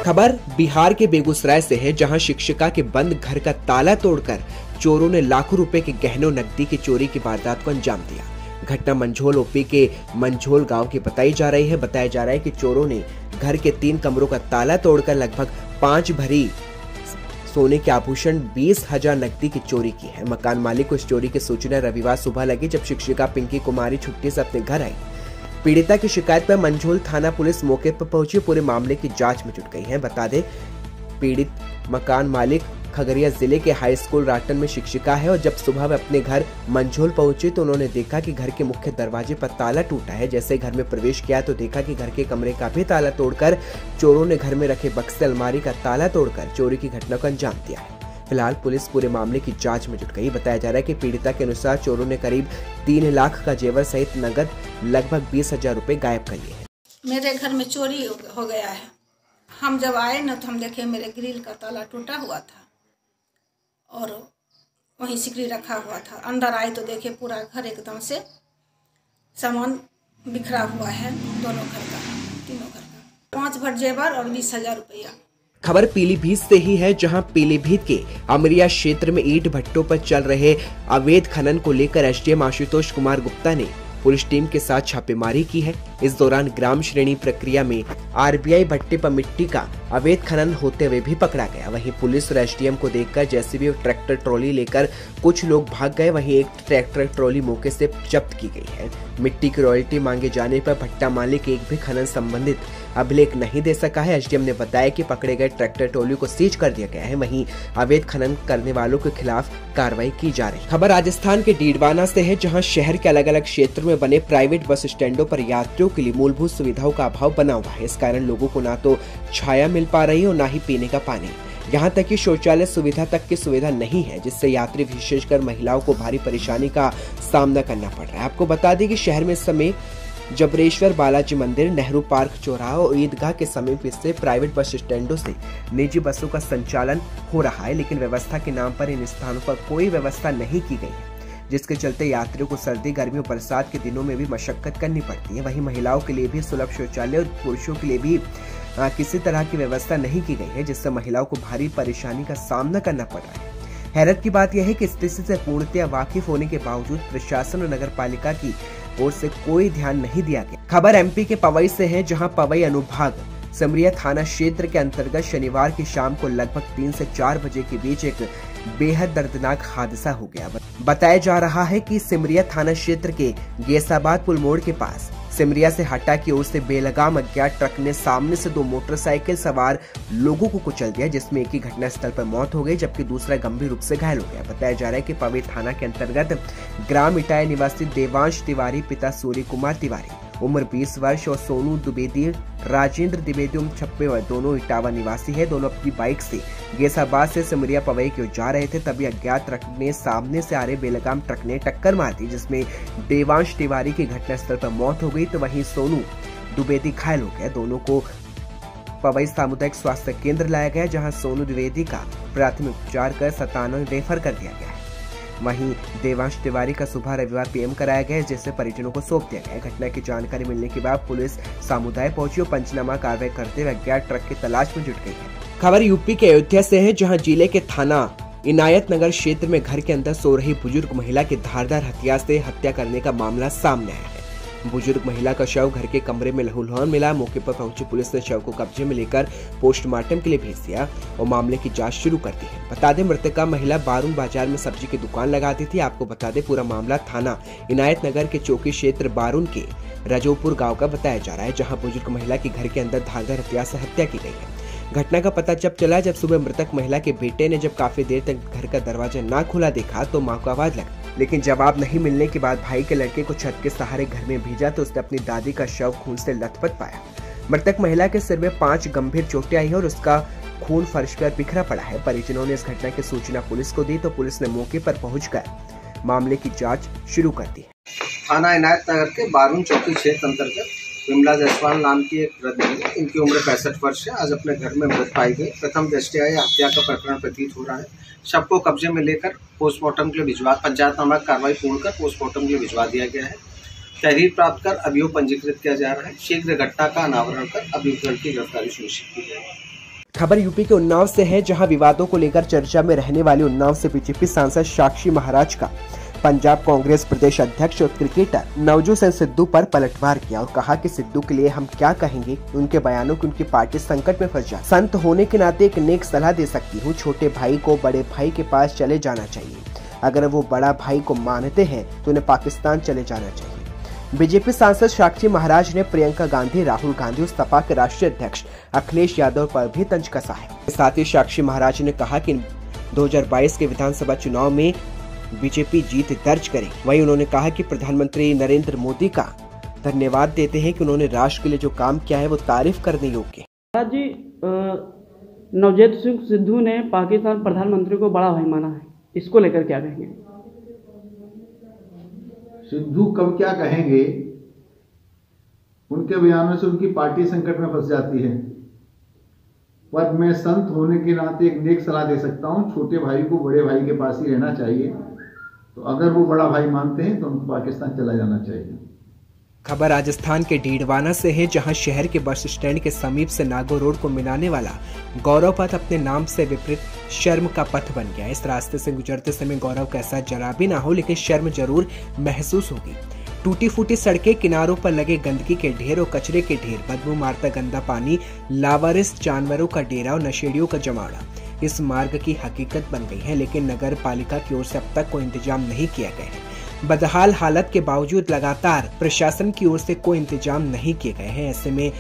खबर बिहार के बेगूसराय से है, जहां शिक्षिका के बंद घर का ताला तोड़कर चोरों ने लाखों रुपए के गहनों नकदी की चोरी की वारदात को अंजाम दिया। घटना मंझोल ओपी के मंझोल गांव की बताई जा रही है। बताया जा रहा है कि चोरों ने घर के 3 कमरों का ताला तोड़कर लगभग 5 भरी सोने के आभूषण 20,000 नकदी की चोरी की है। मकान मालिक को इस चोरी की सूचना रविवार सुबह लगी, जब शिक्षिका पिंकी कुमारी छुट्टी से अपने घर आई। पीड़िता की शिकायत पर मंझोल थाना पुलिस मौके पर पहुंची, पूरे मामले की जांच में जुट गई है। बता दें, पीड़ित मकान मालिक खगड़िया जिले के हाई स्कूल राटन में शिक्षिका है और जब सुबह वे अपने घर मंझोल पहुंची तो उन्होंने देखा कि घर के मुख्य दरवाजे पर ताला टूटा है। जैसे घर में प्रवेश किया तो देखा कि घर के कमरे का भी ताला तोड़कर चोरों ने घर में रखे बक्से अलमारी का ताला तोड़कर चोरी की घटना को अंजाम दिया है। फिलहाल पुलिस पूरे मामले की जांच में जुट गई। बताया जा रहा है कि पीड़िता के अनुसार चोरों ने करीब 3 लाख का जेवर सहित नगद लगभग 20,000 रुपए गायब कर लिए हैं। मेरे घर में चोरी हो गया है। हम जब आए ना तो हम देखे मेरे ग्रिल का ताला टूटा हुआ था और वहीं सिकड़ी रखा हुआ था। अंदर आए तो देखे पूरा घर एकदम से सामान बिखरा हुआ है, दोनों घर का, तीनों घर का। 5 भर जेवर और 20,000 रुपया। खबर पीलीभीत से ही है, जहां पीलीभीत के अमरिया क्षेत्र में ईंट भट्टों पर चल रहे अवैध खनन को लेकर एसडीएम आशुतोष कुमार गुप्ता ने पुलिस टीम के साथ छापेमारी की है। इस दौरान ग्राम श्रेणी प्रक्रिया में आरबीआई भट्टे पर मिट्टी का अवैध खनन होते हुए भी पकड़ा गया। वहीं पुलिस और एसडीएम को देखकर जेसीबी और ट्रैक्टर ट्रॉली लेकर कुछ लोग भाग गए। वहीं एक ट्रैक्टर ट्रॉली मौके से जब्त की गई है। मिट्टी की रॉयल्टी मांगे जाने पर भट्टा मालिक एक भी खनन संबंधित अभिलेख नहीं दे सका है। एसडीएम ने बताया कि पकड़े गए ट्रैक्टर ट्रॉली को सीज कर दिया गया है। वहीं अवैध खनन करने वालों के खिलाफ कार्रवाई की जा रही है। खबर राजस्थान के डीडवाना से है, जहां शहर के अलग अलग क्षेत्रों में बने प्राइवेट बस स्टैंडों पर यात्रियों के लिए मूलभूत सुविधाओं का अभाव बना हुआ है। इस कारण लोगों को ना तो छाया मिल पा रही है और ना ही पीने का पानी। यहाँ तक कि शौचालय सुविधा तक की सुविधा नहीं है, जिससे यात्री विशेषकर महिलाओं को भारी परेशानी का सामना करना पड़ रहा है। आपको बता दें कि शहर में इस समय जबरेश्वर बालाजी मंदिर, नेहरू पार्क चौराहा और ईदगाह के समीप से प्राइवेट बस स्टैंडों से निजी बसों का संचालन हो रहा है, लेकिन व्यवस्था के नाम पर इन स्थानों पर कोई व्यवस्था नहीं की गई है, जिसके चलते यात्रियों को सर्दी, गर्मी और बरसात के दिनों में भी मशक्कत करनी पड़ती है। वहीं महिलाओं के लिए भी सुलभ शौचालय और पुरुषों के लिए भी किसी तरह की व्यवस्था नहीं की गई है, जिससे महिलाओं को भारी परेशानी का सामना करना पड़ रहा है। हैरत की बात यह है कि स्थिति से पूर्णतया वाकिफ होने के बावजूद प्रशासन और नगर पालिका की ओर से कोई ध्यान नहीं दिया गया। खबर एमपी के पवई से है, जहां पवई अनुभाग सिमरिया थाना क्षेत्र के अंतर्गत शनिवार की शाम को लगभग 3 से 4 बजे के बीच एक बेहद दर्दनाक हादसा हो गया। बताया जा रहा है कि सिमरिया थाना क्षेत्र के गेसाबाद पुल मोड़ के पास सिमरिया से हटा की ओर से बेलगाम अज्ञात ट्रक ने सामने से 2 मोटरसाइकिल सवार लोगों को कुचल दिया, जिसमें एक की घटनास्थल पर मौत हो गई जबकि दूसरा गंभीर रूप से घायल हो गया। बताया जा रहा है कि पवई थाना के अंतर्गत ग्राम इटाया निवासी देवांश तिवारी, पिता सूर्य कुमार तिवारी, उम्र 20 वर्ष, और सोनू द्विवेदी, राजेंद्र द्विवेदी उम्र 56 वर्ष, दोनों इटावा निवासी है। दोनों अपनी बाइक से गेसाबाद से सिमरिया पवई की ओर जा रहे थे, तभी अज्ञात ट्रक ने सामने से आ रहे बेलगाम ट्रक ने टक्कर मार दी, जिसमें देवांश तिवारी की घटनास्थल पर मौत हो गई तो वहीं सोनू द्विवेदी घायल हो गया। दोनों को पवई सामुदायिक स्वास्थ्य केंद्र लाया गया, जहां सोनू द्विवेदी का प्राथमिक उपचार कर 97 रेफर कर दिया गया है। वहीं देवांश तिवारी का सुबह रविवार पीएम कराया गया, जिसे परिजनों को सौंप दिया गया। घटना की जानकारी मिलने के बाद पुलिस समुदाय पहुंची और पंचनामा कार्रवाई करते हुए अज्ञात ट्रक की तलाश में जुट गई है। खबर यूपी के अयोध्या से है, जहां जिले के थाना इनायत नगर क्षेत्र में घर के अंदर सो रही बुजुर्ग महिला की धारदार हथियार से हत्या करने का मामला सामने आया है। बुजुर्ग महिला का शव घर के कमरे में लहूलुहान मिला। मौके पर पहुंची पुलिस ने शव को कब्जे में लेकर पोस्टमार्टम के लिए भेज दिया और मामले की जांच शुरू कर दी है। बता दें, मृतका महिला बारून बाजार में सब्जी की दुकान लगाती थी। आपको बता दें, पूरा मामला थाना इनायत नगर के चौकी क्षेत्र बारून के रजोपुर गाँव का बताया जा रहा है, जहाँ बुजुर्ग महिला की घर के अंदर धारदार हथियार से हत्या की गई है। घटना का पता जब सुबह मृतक महिला के बेटे ने जब काफी देर तक घर का दरवाजा ना खुला देखा तो मां को आवाज लगी, लेकिन जवाब नहीं मिलने के बाद भाई के लड़के को छत के सहारे घर में भेजा तो उसने अपनी दादी का शव खून से लथपथ पाया। मृतक महिला के सिर में 5 गंभीर चोटें आई है और उसका खून फर्श पर बिखरा पड़ा है। परिजनों ने इस घटना की सूचना पुलिस को दी तो पुलिस ने मौके पर पहुंचकर मामले की जाँच शुरू कर दी। थाना इनायत नगर के बारून चौकी क्षेत्र अंतर्गत विमला जायसवाल नाम की एक वृद्ध है। इनकी उम्र 65 वर्ष है। आज अपने घर में मृत पाई गई। प्रथम दृष्टया हत्या का प्रकरण प्रतीत हो रहा है। शव को कब्जे में लेकर पोस्टमार्टम के लिए पंचायतनामा कार्रवाई पूर्ण कर पोस्टमार्टम के लिए भिजवा दिया गया है। तहरीर प्राप्त कर अभियोग पंजीकृत किया जा रहा है। शीघ्र घटना का अनावरण कर अभियुक्त की गिरफ्तारी सुनिश्चित की जाएगी। खबर यूपी के उन्नाव से है, जहां विवादों को लेकर चर्चा में रहने वाले उन्नाव से बीजेपी सांसद साक्षी महाराज का पंजाब कांग्रेस प्रदेश अध्यक्ष और क्रिकेटर नवजोत सिंह सिद्धू पर पलटवार किया और कहा कि सिद्धू के लिए हम क्या कहेंगे। उनके बयानों की उनकी पार्टी संकट में फंस जाए। संत होने के नाते एक नेक सलाह दे सकती हूँ, छोटे भाई को बड़े भाई के पास चले जाना चाहिए। अगर वो बड़ा भाई को मानते हैं तो उन्हें पाकिस्तान चले जाना चाहिए। बीजेपी सांसद साक्षी महाराज ने प्रियंका गांधी, राहुल गांधी और सपा के राष्ट्रीय अध्यक्ष अखिलेश यादव पर भी तंज कसा है। साथ ही साक्षी महाराज ने कहा कि 2022 के विधानसभा चुनाव में बीजेपी जीत दर्ज करेगी। वहीं उन्होंने कहा कि प्रधानमंत्री नरेंद्र मोदी का धन्यवाद देते हैं कि उन्होंने राष्ट्र के लिए जो काम किया है वो तारीफ करने योग्य है। जी, नवजोत सिंह सिद्धू ने पाकिस्तान प्रधानमंत्री को बड़ा भाई माना है, इसको लेकर क्या कहेंगे? सिद्धू कब क्या कहेंगे, उनके बयानों से उनकी पार्टी संकट में फंस जाती है। पर मैं संत होने के नाते एक नेक सलाह दे सकता हूं, छोटे भाई को बड़े भाई के पास ही रहना चाहिए। तो अगर वो बड़ा भाई मानते हैं तो उनको पाकिस्तान चला जाना चाहिए। खबर राजस्थान के डीडवाना से है, जहां शहर के बस स्टैंड के समीप से नागौर रोड को मिलाने वाला गौरव पथ अपने नाम से विपरीत शर्म का पथ बन गया। इस रास्ते से गुजरते समय गौरव का ऐसा जरा भी ना हो, लेकिन शर्म जरूर महसूस होगी। टूटी फूटी सड़कें, किनारों पर लगे गंदगी के ढेर और कचरे के ढेर, बदबू मारता गंदा पानी, लावारिस जानवरों का डेरा और नशेड़ियों का जमावड़ा इस मार्ग की हकीकत बन गई है। लेकिन नगर पालिका की ओर से अब तक कोई इंतजाम नहीं किया गया है। बदहाल हालत के बावजूद लगातार प्रशासन की ओर से कोई इंतजाम नहीं किए गए हैं। ऐसे में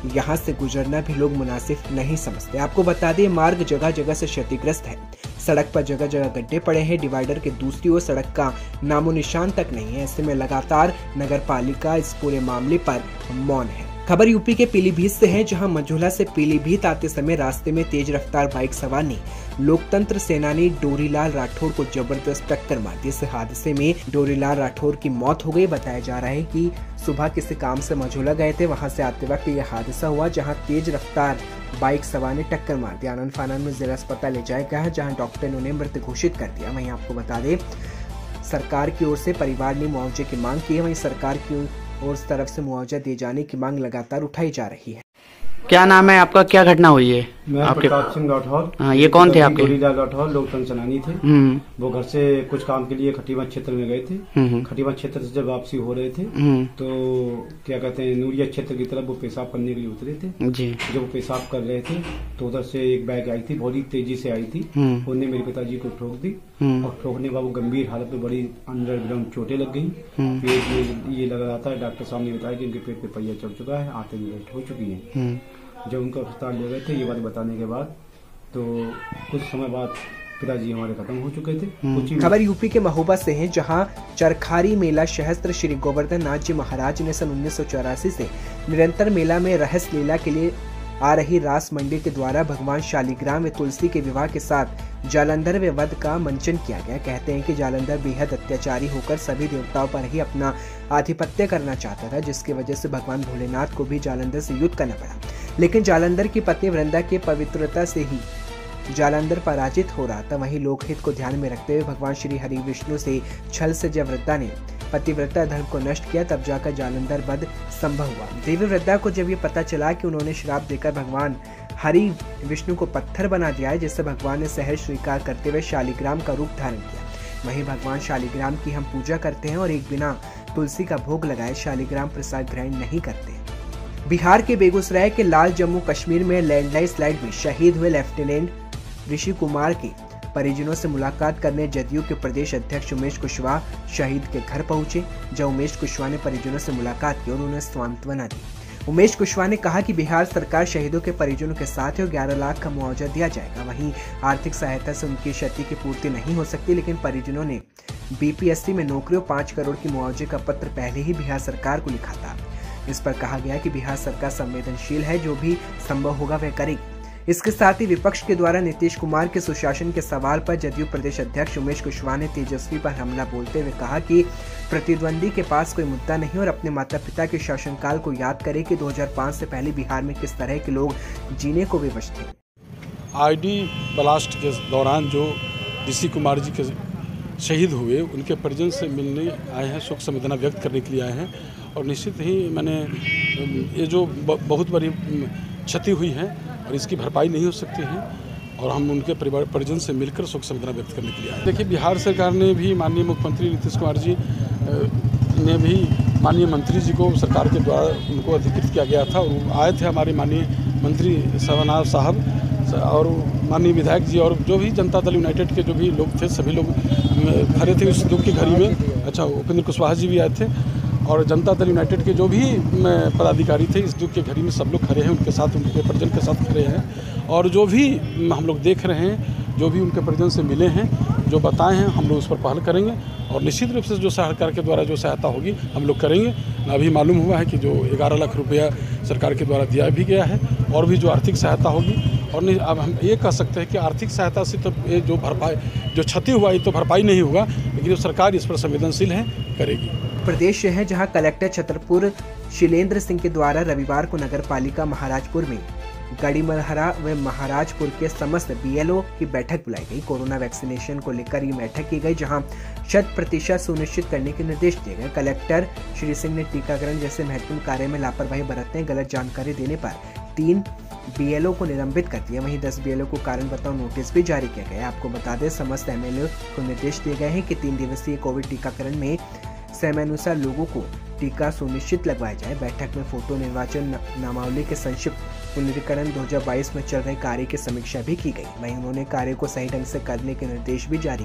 यहाँ से गुजरना भी लोग मुनासिब नहीं समझते। आपको बता दें, मार्ग जगह जगह से क्षतिग्रस्त है। सड़क पर जगह जगह गड्ढे पड़े हैं। डिवाइडर के दूसरी ओर सड़क का नामो निशान तक नहीं है। ऐसे में लगातार नगर पालिका इस पूरे मामले पर मौन है। खबर यूपी के पीलीभीत से है, जहां मंझोला से पीलीभीत आते समय रास्ते में तेज रफ्तार बाइक सवार ने लोकतंत्र सेनानी डोरीलाल राठौर को जबरदस्त टक्कर मार दी। इस हादसे में डोरीलाल राठौर की मौत हो गई। बताया जा रहा है कि सुबह किसी काम से मंझोला गए थे, वहां से आते वक्त यह हादसा हुआ, जहां तेज रफ्तार बाइक सवार ने टक्कर मार दी। आनंद फानन में जिला अस्पताल ले जाया गया है, जहाँ डॉक्टर ने उन्हें मृत घोषित कर दिया। वहीं आपको बता दें, सरकार की ओर से परिवार ने मुआवजे की मांग की है। वहीं सरकार की और इस तरफ से मुआवजा दिए जाने की मांग लगातार उठाई जा रही है। क्या नाम है आपका, क्या घटना हुई है? मैं आपके प्रताप सिंह राठौर। हाँ, ये कौन थे आपके? डोरीलाल राठौर लोकतंत्र सेनानी थे। वो घर से कुछ काम के लिए खटीमा क्षेत्र में गए थे। खटीमा क्षेत्र से जब वापसी हो रहे थे तो क्या कहते हैं, नूरिया क्षेत्र की तरफ वो पेशाब करने के लिए उतरे थे जी। जब वो पेशाब कर रहे थे तो उधर से एक बाइक आई थी, बहुत तेजी से आई थी। उन्होंने मेरे पिताजी को ठोक दी और ठोकने के बाद वो गंभीर हालत में बड़ी अंडरग्राउंड चोटें लग गई। पेट में ये लग रहा था, डॉक्टर साहब ने बताया कि उनके पेट पे पहिया चढ़ चुका है, आंतें में हो चुकी है। जब उनको अस्पताल ले गए थे, ये बात बताने के बाद तो कुछ समय बाद पिताजी हमारे खत्म हो चुके थे। खबर यूपी के महोबा से है, जहां चरखारी मेला सहस्त्र श्री गोवर्धन नाथ जी महाराज ने सन 1984 से निरंतर मेला में रहस लीला के लिए आ रही रास मंडी के द्वारा भगवान शालिग्राम व तुलसी के विवाह के साथ जालंधर व वध का मंचन किया गया। कहते हैं कि जालंधर बेहद अत्याचारी होकर सभी देवताओं पर ही अपना आधिपत्य करना चाहता था, जिसकी वजह से भगवान भोलेनाथ को भी जालंधर से युद्ध करना पड़ा। लेकिन जालंधर की पत्नी वृंदा के पवित्रता से ही जालंधर पराजित हो रहा था। वहीं लोकहित को ध्यान में रखते हुए भगवान श्री हरि विष्णु से छल से जब वृंदा ने पतिव्रता धर्म को नष्ट किया, तब जाकर जालंधर वध संभव हुआ। देवी वृंदा को जब ये पता चला कि उन्होंने श्राप देकर भगवान हरि विष्णु को पत्थर बना दिया है, जिससे भगवान ने सहज स्वीकार करते हुए शालिग्राम का रूप धारण किया। वहीं भगवान शालिग्राम की हम पूजा करते हैं और एक बिना तुलसी का भोग लगाए शालिग्राम प्रसाद ग्रहण नहीं करते। बिहार के बेगूसराय के लाल जम्मू कश्मीर में लैंडलाइन स्लाइड में शहीद हुए लेफ्टिनेंट ऋषि कुमार के परिजनों से मुलाकात करने जदयू के प्रदेश अध्यक्ष उमेश कुशवाहा शहीद के घर पहुंचे। जब उमेश कुशवाहा ने परिजनों से मुलाकात की और उन्हें सांत्वना दी। उमेश कुशवाहा ने कहा कि बिहार सरकार शहीदों के परिजनों के साथ है और 11 लाख का मुआवजा दिया जाएगा। वहीं आर्थिक सहायता से उनकी क्षति की पूर्ति नहीं हो सकती, लेकिन परिजनों ने बीपीएससी में नौकरी और 5 करोड़ की मुआवजे का पत्र पहले ही बिहार सरकार को लिखा था। इस पर कहा गया कि बिहार सरकार संवेदनशील है, जो भी संभव होगा वह करेगी। इसके साथ ही विपक्ष के द्वारा नीतीश कुमार के सुशासन के सवाल पर जदयू प्रदेश अध्यक्ष उमेश कुशवाहा ने तेजस्वी पर हमला बोलते हुए कहा कि प्रतिद्वंदी के पास कोई मुद्दा नहीं और अपने माता पिता के शासनकाल को याद करे कि 2005 से पहले बिहार में किस तरह के लोग जीने को विवश थे। आईडी ब्लास्ट के दौरान जो ऋषि कुमार जी के शहीद हुए, उनके परिजन से मिलने आए हैं, शोक संवेदना व्यक्त करने के लिए आए हैं। और निश्चित ही मैंने ये जो बहुत बड़ी क्षति हुई है और इसकी भरपाई नहीं हो सकती है और हम उनके परिजन से मिलकर शोक संवेदना व्यक्त करने के लिए आए। देखिए, बिहार सरकार ने भी माननीय मुख्यमंत्री नीतीश कुमार जी ने भी माननीय मंत्री जी को सरकार के द्वारा उनको अधिकृत किया गया था और आए थे हमारे माननीय मंत्री सवनाथ साहब और माननीय विधायक जी और जो भी जनता दल यूनाइटेड के जो भी लोग थे सभी लोग खड़े थे इस दुख की घड़ी में। अच्छा, उपेंद्र कुशवाहा जी भी आए थे और जनता दल यूनाइटेड के जो भी पदाधिकारी थे इस दुख की घड़ी में सब लोग खड़े हैं, उनके साथ उनके परिजन के साथ खड़े हैं और जो भी हम लोग देख रहे हैं, जो भी उनके परिजन से मिले हैं, जो बताए हैं, हम लोग उस पर पहल करेंगे और निश्चित रूप से जो सरकार के द्वारा जो सहायता होगी हम लोग करेंगे। अभी मालूम हुआ है कि जो 11 लाख रुपया सरकार के द्वारा दिया भी गया है और भी जो आर्थिक सहायता होगी और अब हम ये कह सकते हैं कि आर्थिक सहायता से तो ये जो भरपाई जो क्षति हुआ ये तो भरपाई नहीं होगा, लेकिन सरकार इस पर संवेदनशील है, करेगी। प्रदेश है जहां कलेक्टर छतरपुर शिलेंद्र सिंह के द्वारा रविवार को नगर पालिका महाराजपुर में गड़ीमरहरा व महाराजपुर के समस्त BLO की बैठक बुलाई गई। कोरोना वैक्सीनेशन को लेकर ये बैठक की गई जहां 100% सुनिश्चित करने के निर्देश दिए गए। कलेक्टर श्री सिंह ने टीकाकरण जैसे महत्वपूर्ण कार्य में लापरवाही बरतने, गलत जानकारी देने पर 3 BLO को निलंबित कर दिया। वहीं 10 BLO को कारण बताओ नोटिस भी जारी किया गया। आपको बता दें, समस्त MLA को निर्देश दिए गए हैं कि 3 दिवसीय कोविड टीकाकरण में समयानुसार लोगों को टीका सुनिश्चित लगवाया जाए। बैठक में फोटो निर्वाचन नामावली के संक्षिप्त पुनरीकरण 2022 में चल रहे कार्य की समीक्षा भी की गई। वहीं उन्होंने कार्य को सही ढंग से करने के निर्देश भी जारी